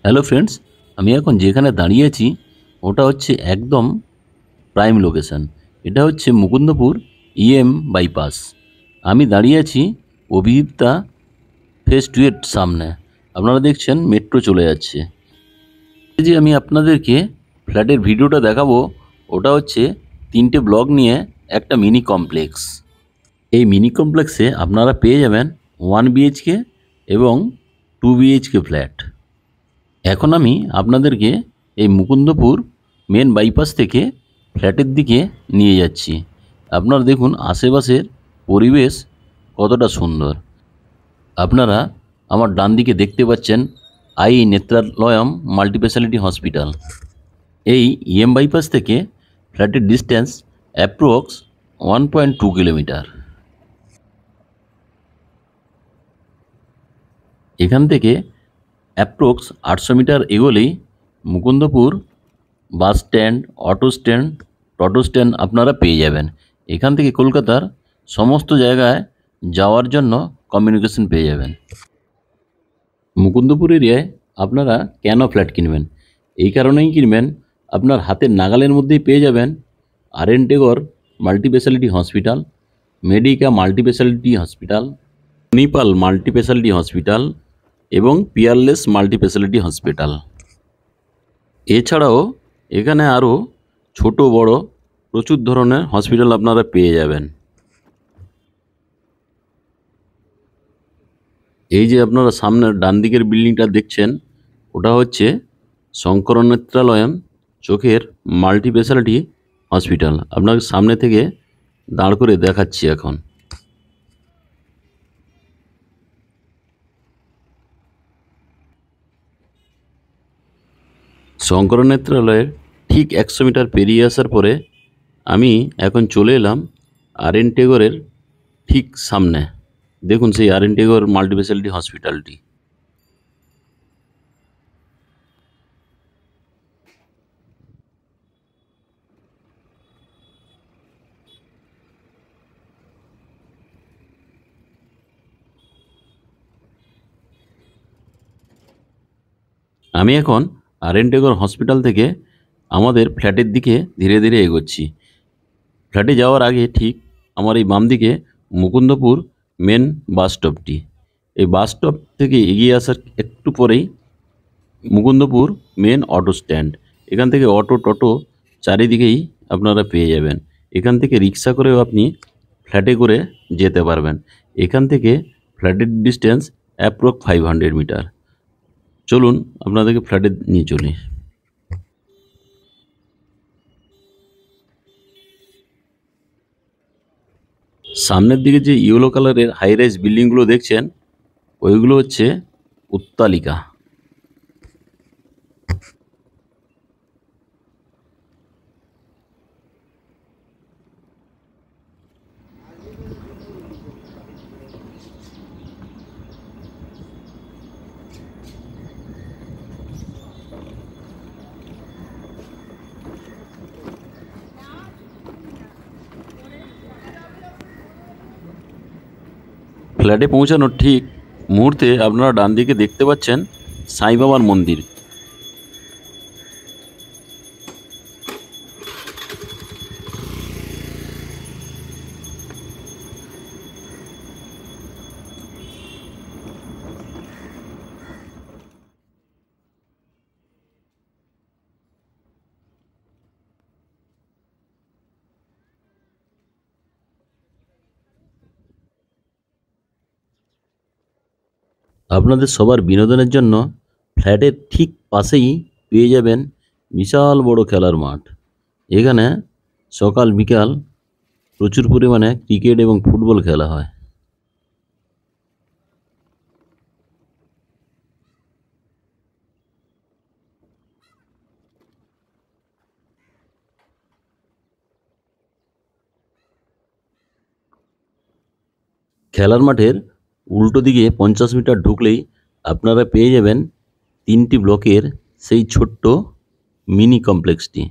Hello friends, আমি এখন যেখানে দাঁড়িয়ে আছি ওটা হচ্ছে একদম প্রাইম লোকেশন। এটা হচ্ছে মুকুন্দপুর বাইপাস। আমি দাঁড়িয়ে আছি অভিদীপ্তা ফেজ 2 এর সামনে। আপনারা দেখছেন মেট্রো চলে যাচ্ছে। এই যে আমি আপনাদেরকে ফ্ল্যাটের ভিডিওটা দেখাবো, ওটা হচ্ছে 3টে ব্লক নিয়ে একটা মিনি কমপ্লেক্স। এই মিনি কমপ্লেক্সে আপনারা পেয়ে যাবেন 1 BHK এবং 2 BHK ফ্ল্যাট। এখন আমি আপনাদেরকে এই মুকুন্দপুর মেন বাইপাস থেকে ফ্ল্যাটের দিকে নিয়ে যাচ্ছি। আপনারা দেখুন আশেপাশের পরিবেশ কতটা সুন্দর। আপনারা আমার ডান দিকে দেখতে পাচ্ছেন নেত্রালয়ম মাল্টিস্পেশালিটি হসপিটাল। এই বাইপাস থেকে ফ্ল্যাটের ডিস্টেন্স অ্যাপ্রক্স 1.2 কিলোমিটার। এখান থেকে অ্যাপ্রক্স 800 মিটার এগোলেই Mukundapur bus stand, auto stand, toto stand আপনারা পেয়ে যাবেন। এখান থেকে কলকাতার সমস্ত জায়গায় যাওয়ার জন্য কমিউনিকেশন পেয়ে যাবেন। মুকুন্দপুর এরিয়ায় আপনারা কেন ফ্ল্যাট কিনবেন? এই কারণেই কিনবেন, আপনার হাতের নাগালের মধ্যেই পেয়ে যাবেন Tagore multispecialty hospital, Medica multispecialty hospital, Manipal multispecialty hospital এবং পিয়ারলেস মাল্টিস্পেশালিটি হসপিটাল। এছাড়াও এখানে আরও ছোট বড় প্রচুর ধরনের হসপিটাল আপনারা পেয়ে যাবেন। এই যে আপনারা সামনের ডান দিকের বিল্ডিংটা দেখছেন, ওটা হচ্ছে শঙ্কর নেত্রালয়ম চোখের মাল্টিস্পেশালিটি হসপিটাল। আপনাকে সামনে থেকে দাঁড় করে দেখাচ্ছি এখন। শঙ্কর নেত্রালয়ের ঠিক 100 মিটার পেরিয়ে আসার পরে আমি এখন চলে এলাম টেগোরের ঠিক সামনে। দেখুন সেই টেগোর মাল্টিস্পেশালিটি হসপিটালটি। আমি এখন টেগোর হসপিটাল থেকে আমাদের ফ্ল্যাটের দিকে ধীরে ধীরে এগোচ্ছি। ফ্ল্যাটে যাওয়ার আগে ঠিক আমার এই বাম দিকে মুকুন্দপুর মেন বাস স্টপটি। এই বাস স্টপ থেকে এগিয়ে আসার একটু পরেই মুকুন্দপুর মেন অটো স্ট্যান্ড। এখান থেকে অটো টোটো চারিদিকেই আপনারা পেয়ে যাবেন। এখান থেকে রিক্সা করেও আপনি ফ্ল্যাটে করে যেতে পারবেন। এখান থেকে ফ্ল্যাটের ডিস্টেন্স অ্যাপ্রক্স 500 মিটার। চলুন আপনাদেরকে ফ্ল্যাটে নিয়ে চলি। সামনের দিকে যে ইয়েলো কালারের হাই রাইজ বিল্ডিংগুলো দেখছেন, ওইগুলো হচ্ছে অট্টালিকা। ফ্ল্যাটে পৌঁছানোর ঠিক মুহূর্তে আপনারা ডান দিকে দেখতে পাচ্ছেন সাই বাবার মন্দির। আপনাদের সবার বিনোদনের জন্য ফ্ল্যাটের ঠিক পাশেই পেয়ে যাবেন বিশাল বড় খেলার মাঠ। এখানে সকাল বিকাল প্রচুর পরিমাণে ক্রিকেট এবং ফুটবল খেলা হয়। খেলার মাঠের উল্টো দিকে 50 মিটার ঢুকলেই আপনারা পেয়ে যাবেন 3টি ব্লকের সেই ছোট্ট মিনি কমপ্লেক্সটি।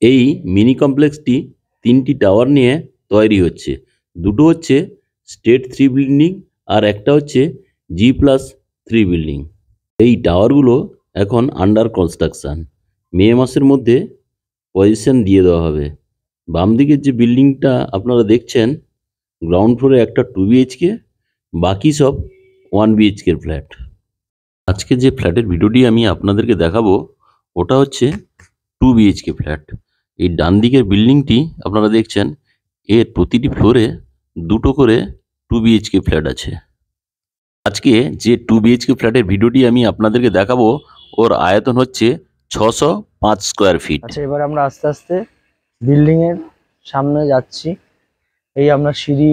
এই মিনি কমপ্লেক্সটি 3টি টাওয়ার নিয়ে তৈরি হচ্ছে। দুটো হচ্ছে স্টেট 3 বিল্ডিং আর একটা হচ্ছে G+3 বিল্ডিং। এই টাওয়ারগুলো এখন আন্ডার কনস্ট্রাকশান। মে মাসের মধ্যে পজিশন দিয়ে দেওয়া হবে। বাম দিকের যে বিল্ডিংটা আপনারা দেখছেন, গ্রাউন্ড ফ্লোরে একটা 2 বিএইচকে, বাকি সব 1 বিএইচকের ফ্ল্যাট। আজকে যে ফ্ল্যাটের ভিডিওটি আমি আপনাদেরকে দেখাবো ওটা হচ্ছে 2 বিএইচকে ফ্ল্যাট। এই ডান দিকের বিল্ডিংটি আপনারা দেখছেন, এর প্রতিটি ফ্লোরে দুটো করে 2 বিএইচকে ফ্ল্যাট আছে। আজকে যে 2 বিএইচকে ফ্ল্যাটের ভিডিওটি আমি আপনাদেরকে দেখাবো ওর আয়তন হচ্ছে 605 স্কোয়ার ফিট। আচ্ছা, এবার আমরা আস্তে আস্তে বিল্ডিং এর সামনে যাচ্ছি। এই আমরা সিঁড়ি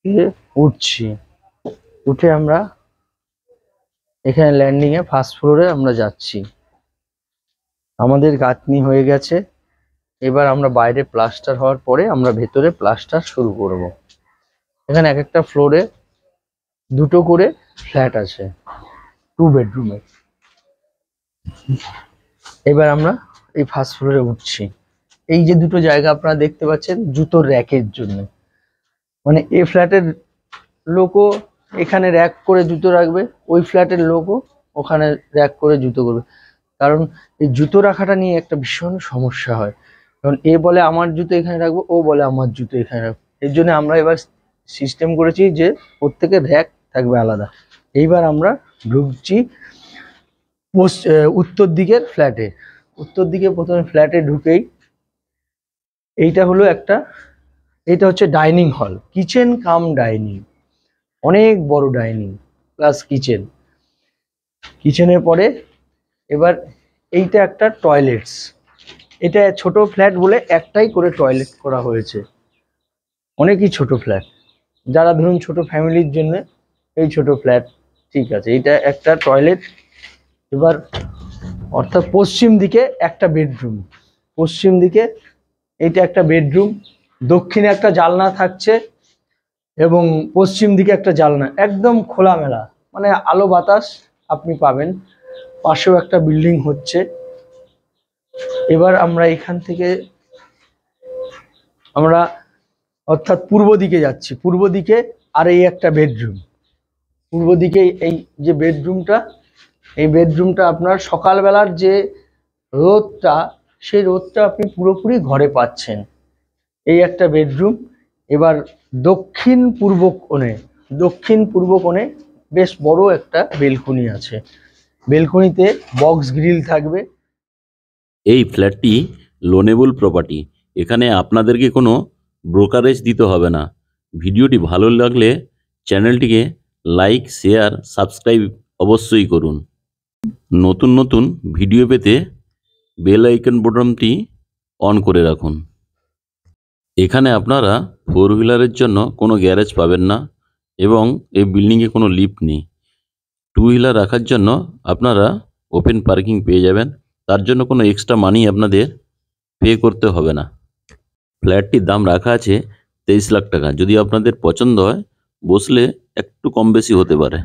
দিয়ে উঠছি, উঠে আমরা এখানে ল্যান্ডিং এ ফার্স্ট ফ্লোরে আমরা যাচ্ছি। আমাদের গাঁথনি হয়ে গেছে, এবার আমরা বাইরে প্লাস্টার হওয়ার পরে আমরা ভেতরে প্লাস্টার শুরু করব। এখানে এক একটা ফ্লোরে দুটো করে ফ্ল্যাট আছে 2 বেডরুমের। এবার আমরা এই ফার্স্ট ফ্লোরে উঠছি। এই যে দুটো জায়গা আপনারা দেখতে পাচ্ছেন জুতোর র্যাকের জন্য, মানে এই ফ্ল্যাটের লোকও এখানে র্যাক করে জুতো রাখবে, ওই ফ্ল্যাটের লোকও ওখানে র্যাক করে জুতো করবে। কারণ এই জুতো রাখাটা নিয়ে একটা ভীষণ সমস্যা হয়, কারণ এ বলে আমার জুতো এখানে রাখবো, ও বলে আমার জুতো এখানে রাখবো। এর জন্য আমরা এবার সিস্টেম করেছি যে প্রত্যেকের র্যাক থাকবে আলাদা। এইবার আমরা ঢুকছি উত্তর দিকের ফ্ল্যাটে। উত্তর দিকে প্রথমে ফ্ল্যাটে ঢুকেই এইটা হলো এটা হচ্ছে dining hall, kitchen cum dining, অনেক বড় ডাইনিং প্লাস কিচেন। কিচেনের পরে এবার এইটা একটা টয়লেটস। এটা ছোট ফ্ল্যাট বলে একটাই করে টয়লেট করা হয়েছে, অনেকই ছোট ফ্ল্যাট। যারা ধরুন ছোট ফ্যামিলির জন্য এই ছোট ফ্ল্যাট ঠিক আছে। এটা একটা টয়লেট। এবার অর্থাৎ পশ্চিম দিকে একটা বেডরুম, পশ্চিম দিকে এইটা একটা বেডরুম, দক্ষিণে একটা জানলা থাকছে এবং পশ্চিম দিকে একটা জানলা, একদম খোলামেলা, মানে আলো বাতাস আপনি পাবেন। পাশেও একটা বিল্ডিং হচ্ছে। এবার আমরা এখান থেকে আমরা অর্থাৎ পূর্ব দিকে যাচ্ছি। পূর্ব দিকে আর এই একটা বেডরুম, পূর্ব দিকে এই যে বেডরুমটা, এই বেডরুমটা আপনার সকালবেলার যে রোদটা, সেই রোদটা আপনি পুরোপুরি ঘরে পাচ্ছেন। এই একটা বেডরুম। এবার দক্ষিণ পূর্ব কোণে বেশ বড় একটা বেলকনি আছে। বেলকনিতে বক্স গ্রিল থাকবে। এই ফ্ল্যাটটি লোনেবল প্রপার্টি। এখানে আপনাদেরকে কোনো ব্রোকারেজ দিতে হবে না। ভিডিওটি ভালো লাগলে চ্যানেলটিকে লাইক, শেয়ার, সাবস্ক্রাইব অবশ্যই করুন। নতুন নতুন ভিডিও পেতে বেল আইকন বোতামটি অন করে রাখুন। এখানে আপনারা 4 হুইলারের জন্য কোনো গ্যারেজ পাবেন না এবং এই বিল্ডিংয়ে কোনো লিফট নেই। 2 হুইলার রাখার জন্য আপনারা ওপেন পার্কিং পেয়ে যাবেন, তার জন্য কোনো এক্সট্রা মানি আপনাদের পে করতে হবে না। ফ্ল্যাটটির দাম রাখা আছে 23 লাখ টাকা। যদি আপনাদের পছন্দ হয় বসলে একটু কম বেশি হতে পারে।